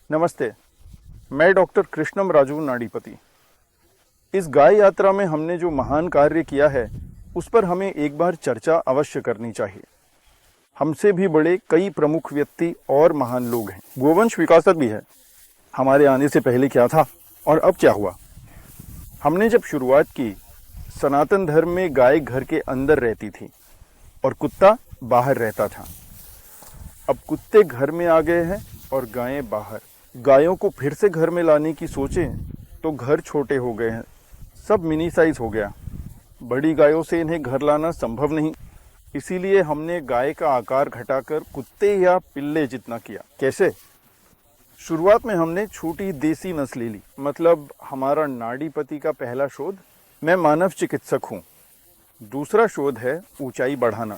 नमस्ते, मैं डॉक्टर कृष्णम राजू नाड़ीपति। इस गाय यात्रा में हमने जो महान कार्य किया है उस पर हमें एक बार चर्चा अवश्य करनी चाहिए। हमसे भी बड़े कई प्रमुख व्यक्ति और महान लोग हैं। गोवंश विकासक भी है। हमारे आने से पहले क्या था और अब क्या हुआ। हमने जब शुरुआत की, सनातन धर्म में गाय घर के अंदर रहती थी और कुत्ता बाहर रहता था। अब कुत्ते घर में आ गए हैं और गायें बाहर। गायों को फिर से घर में लाने की सोचें तो घर छोटे हो गए हैं, सब मिनी साइज हो गया। बड़ी गायों से इन्हें घर लाना संभव नहीं, इसीलिए हमने गाय का आकार घटाकर कुत्ते या पिल्ले जितना किया। कैसे? शुरुआत में हमने छोटी देसी नस्ल ली, मतलब हमारा नाड़ीपति का पहला शोध। मैं मानव चिकित्सक हूँ। दूसरा शोध है ऊंचाई बढ़ाना।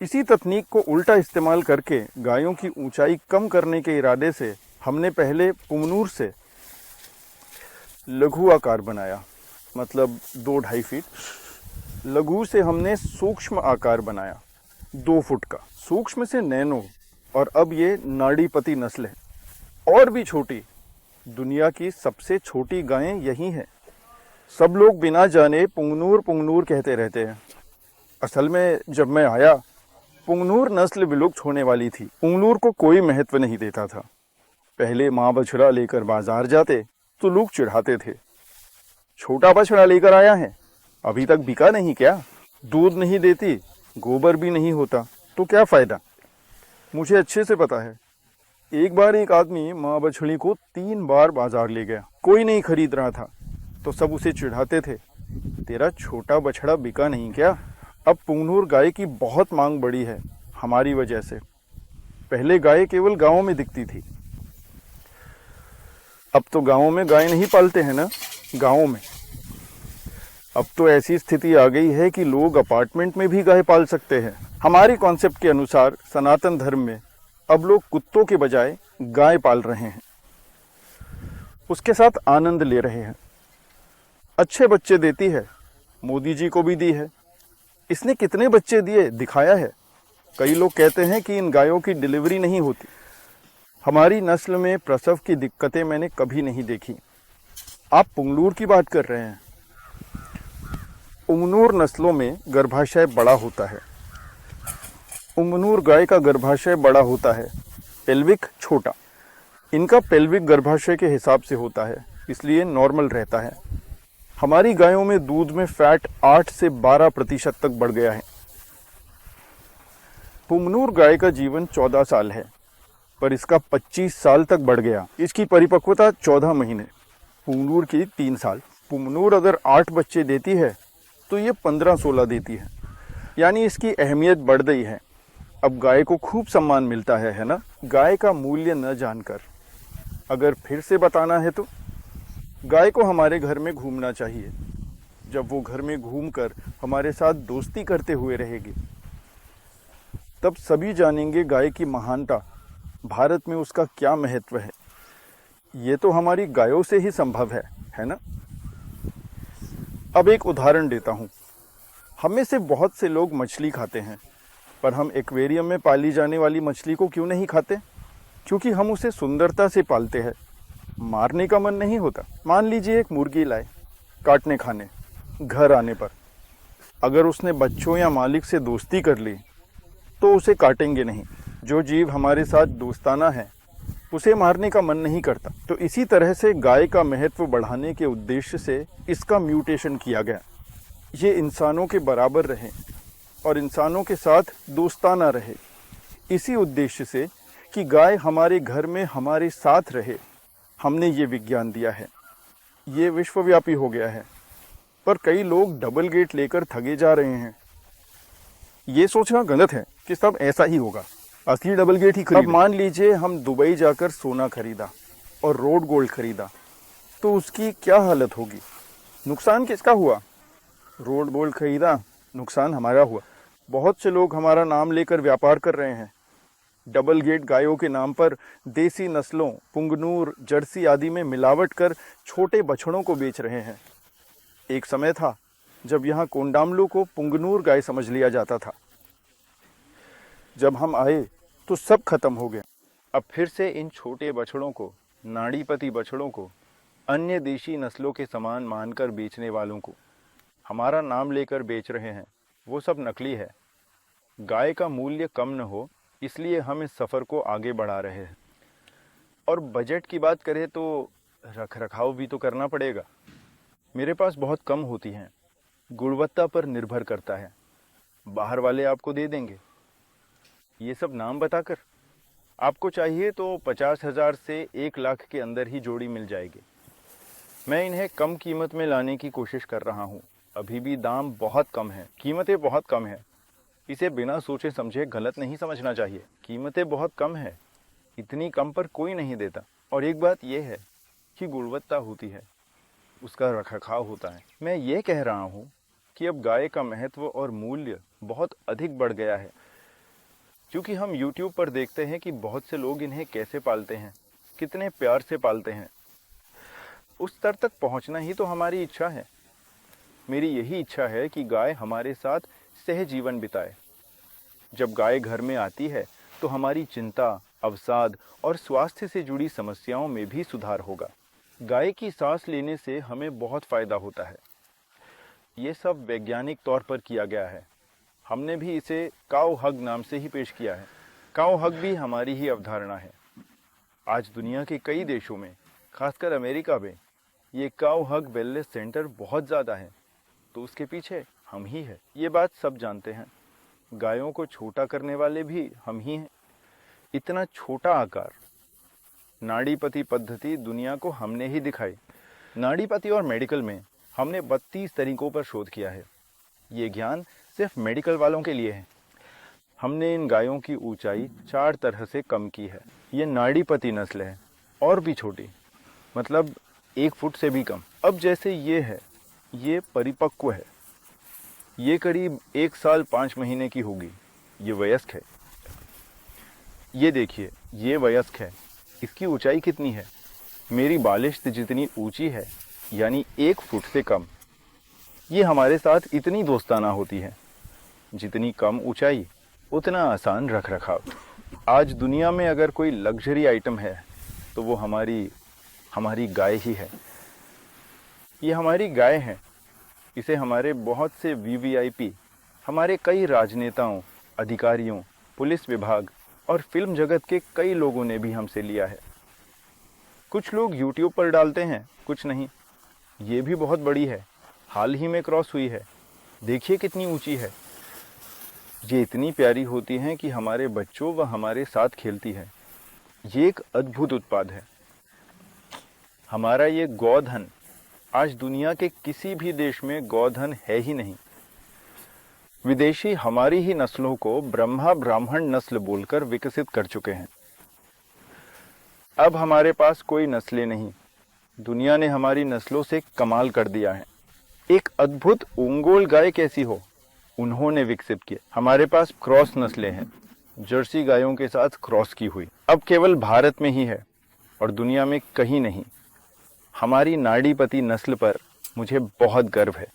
इसी तकनीक को उल्टा इस्तेमाल करके गायों की ऊंचाई कम करने के इरादे से हमने पहले पुंगनूर से लघु आकार बनाया, मतलब 2-2.5 फीट। लघु से हमने सूक्ष्म आकार बनाया, 2 फुट का। सूक्ष्म से नैनो, और अब ये नाड़ीपति नस्ल है। और भी छोटी, दुनिया की सबसे छोटी गायें यही हैं। सब लोग बिना जाने पुंगनूर पुंगनूर कहते रहते हैं। असल में जब मैं आया, पुंगनूर नस्ल विलुप्त होने वाली थी। पुंगनूर को कोई महत्व नहीं देता था। पहले माँ बछड़ा लेकर बाजार जाते तो लोग चिढ़ाते थे, छोटा बछड़ा लेकर आया है, अभी तक बिका नहीं क्या? दूध नहीं देती, गोबर भी नहीं होता, तो क्या फायदा? मुझे अच्छे से पता है। एक बार एक आदमी माँ बछड़ी को 3 बार बाजार ले गया, कोई नहीं खरीद रहा था, तो सब उसे चिढ़ाते थे, तेरा छोटा बछड़ा बिका नहीं क्या? अब पुंगनूर गाय की बहुत मांग बढ़ी है हमारी वजह से। पहले गाय केवल गांवों में दिखती थी, अब तो गांवों में गाय नहीं पालते हैं ना, गांवों में। अब तो ऐसी स्थिति आ गई है कि लोग अपार्टमेंट में भी गाय पाल सकते हैं। हमारे कॉन्सेप्ट के अनुसार सनातन धर्म में अब लोग कुत्तों के बजाय गाय पाल रहे हैं, उसके साथ आनंद ले रहे हैं। अच्छे बच्चे देती है, मोदी जी को भी दी है। इसने कितने बच्चे दिए दिखाया है। कई लोग कहते हैं कि इन गायों की डिलीवरी नहीं होती। हमारी नस्ल में प्रसव की दिक्कतें मैंने कभी नहीं देखी। आप पुंगनूर की बात कर रहे हैं। पुंगनूर नस्लों में गर्भाशय बड़ा होता है। पुंगनूर गाय का गर्भाशय बड़ा होता है, पेल्विक छोटा। इनका पेल्विक गर्भाशय के हिसाब से होता है, इसलिए नॉर्मल रहता है। हमारी गायों में दूध में फैट 8 से 12% तक बढ़ गया है। पुंगनूर गाय का जीवन 14 साल है, पर इसका 25 साल तक बढ़ गया। इसकी परिपक्वता 14 महीने, पुंगनूर की 3 साल। पुंगनूर अगर 8 बच्चे देती है तो ये 15-16 देती है, यानी इसकी अहमियत बढ़ गई है। अब गाय को खूब सम्मान मिलता है ना? गाय का मूल्य न जानकर अगर फिर से बताना है तो गाय को हमारे घर में घूमना चाहिए। जब वो घर में घूमकर हमारे साथ दोस्ती करते हुए रहेगी, तब सभी जानेंगे गाय की महानता, भारत में उसका क्या महत्व है। ये तो हमारी गायों से ही संभव है ना? अब एक उदाहरण देता हूँ। हम में से बहुत से लोग मछली खाते हैं, पर हम एक्वेरियम में पाली जाने वाली मछली को क्यों नहीं खाते? क्योंकि हम उसे सुंदरता से पालते हैं, मारने का मन नहीं होता। मान लीजिए एक मुर्गी लाए काटने खाने, घर आने पर अगर उसने बच्चों या मालिक से दोस्ती कर ली तो उसे काटेंगे नहीं। जो जीव हमारे साथ दोस्ताना है उसे मारने का मन नहीं करता। तो इसी तरह से गाय का महत्व बढ़ाने के उद्देश्य से इसका म्यूटेशन किया गया। ये इंसानों के बराबर रहे और इंसानों के साथ दोस्ताना रहे। इसी उद्देश्य से कि गाय हमारे घर में हमारे साथ रहे, हमने ये विज्ञान दिया है। ये विश्वव्यापी हो गया है, पर कई लोग डबल गेट लेकर ठगे जा रहे हैं। ये सोचना गलत है कि सब ऐसा ही होगा, असली डबल गेट ही खरीदें। अब मान लीजिए हम दुबई जाकर सोना खरीदा और रोड गोल्ड खरीदा, तो उसकी क्या हालत होगी? नुकसान किसका हुआ? रोड गोल्ड खरीदा, नुकसान हमारा हुआ। बहुत से लोग हमारा नाम लेकर व्यापार कर रहे हैं। डबल गेट गायों के नाम पर देसी नस्लों पुंगनूर, जर्सी आदि में मिलावट कर छोटे बछड़ों को बेच रहे हैं। एक समय था जब यहाँ कोंडामलू को पुंगनूर गाय समझ लिया जाता था। जब हम आए तो सब खत्म हो गया। अब फिर से इन छोटे बछड़ों को, नाड़ीपति बछड़ों को, अन्य देशी नस्लों के समान मानकर बेचने वालों को, हमारा नाम लेकर बेच रहे हैं, वो सब नकली है। गाय का मूल्य कम न हो, इसलिए हम इस सफ़र को आगे बढ़ा रहे हैं। और बजट की बात करें तो रख रखाव भी तो करना पड़ेगा। मेरे पास बहुत कम होती हैं, गुणवत्ता पर निर्भर करता है। बाहर वाले आपको दे देंगे ये सब नाम बताकर। आपको चाहिए तो 50,000 से 1 लाख के अंदर ही जोड़ी मिल जाएगी। मैं इन्हें कम कीमत में लाने की कोशिश कर रहा हूँ। अभी भी दाम बहुत कम है, कीमतें बहुत कम है। इसे बिना सोचे समझे गलत नहीं समझना चाहिए। कीमतें बहुत कम है, इतनी कम पर कोई नहीं देता। और एक बात यह है कि गुणवत्ता होती है, उसका रखरखाव होता है। मैं ये कह रहा हूँ कि अब गाय का महत्व और मूल्य बहुत अधिक बढ़ गया है, क्योंकि हम YouTube पर देखते हैं कि बहुत से लोग इन्हें कैसे पालते हैं, कितने प्यार से पालते हैं। उस स्तर तक पहुँचना ही तो हमारी इच्छा है। मेरी यही इच्छा है कि गाय हमारे साथ सहजीवन बिताए। जब गाय घर में आती है तो हमारी चिंता, अवसाद और स्वास्थ्य से जुड़ी समस्याओं में भी सुधार होगा। गाय की सांस लेने से हमें बहुत फ़ायदा होता है। ये सब वैज्ञानिक तौर पर किया गया है। हमने भी इसे काउ हग नाम से ही पेश किया है। काउ हग भी हमारी ही अवधारणा है। आज दुनिया के कई देशों में, खासकर अमेरिका में, ये काउ हग वेलनेस सेंटर बहुत ज़्यादा है। तो उसके पीछे हम ही हैं, ये बात सब जानते हैं। गायों को छोटा करने वाले भी हम ही हैं। इतना छोटा आकार, नाड़ीपति पद्धति दुनिया को हमने ही दिखाई। नाड़ीपति और मेडिकल में हमने 32 तरीकों पर शोध किया है। ये ज्ञान सिर्फ मेडिकल वालों के लिए है। हमने इन गायों की ऊंचाई 4 तरह से कम की है। ये नाड़ीपति नस्ल है, और भी छोटी, मतलब 1 फुट से भी कम। अब जैसे ये है, ये परिपक्व है। ये करीब 1 साल 5 महीने की होगी। ये वयस्क है। ये देखिए, ये वयस्क है। इसकी ऊंचाई कितनी है? मेरी बालिश्त जितनी ऊंची है, यानी 1 फुट से कम। ये हमारे साथ इतनी दोस्ताना होती है। जितनी कम ऊंचाई, उतना आसान रख रखाव। आज दुनिया में अगर कोई लग्जरी आइटम है तो वो हमारी गाय ही है। ये हमारी गाय है। इसे हमारे बहुत से वीवीआईपी, हमारे कई राजनेताओं, अधिकारियों, पुलिस विभाग और फिल्म जगत के कई लोगों ने भी हमसे लिया है। कुछ लोग YouTube पर डालते हैं, कुछ नहीं। ये भी बहुत बड़ी है, हाल ही में क्रॉस हुई है। देखिए कितनी ऊंची है। ये इतनी प्यारी होती हैं कि हमारे बच्चों व हमारे साथ खेलती है। ये एक अद्भुत उत्पाद है। हमारा ये गौधन, आज दुनिया के किसी भी देश में गौधन है ही नहीं। विदेशी हमारी ही नस्लों को ब्रह्मा ब्राह्मण नस्ल बोलकर विकसित कर चुके हैं। अब हमारे पास कोई नस्लें नहीं। दुनिया ने हमारी नस्लों से कमाल कर दिया है। एक अद्भुत ओंगोल गाय कैसी हो, उन्होंने विकसित किया। हमारे पास क्रॉस नस्लें हैं, जर्सी गायों के साथ क्रॉस की हुई। अब केवल भारत में ही है और दुनिया में कहीं नहीं। हमारी नाड़ीपति नस्ल पर मुझे बहुत गर्व है,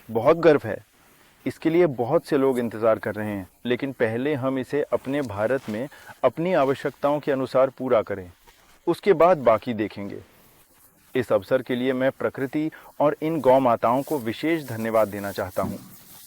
बहुत गर्व है। इसके लिए बहुत से लोग इंतज़ार कर रहे हैं, लेकिन पहले हम इसे अपने भारत में अपनी आवश्यकताओं के अनुसार पूरा करें, उसके बाद बाकी देखेंगे। इस अवसर के लिए मैं प्रकृति और इन गौ माताओं को विशेष धन्यवाद देना चाहता हूँ।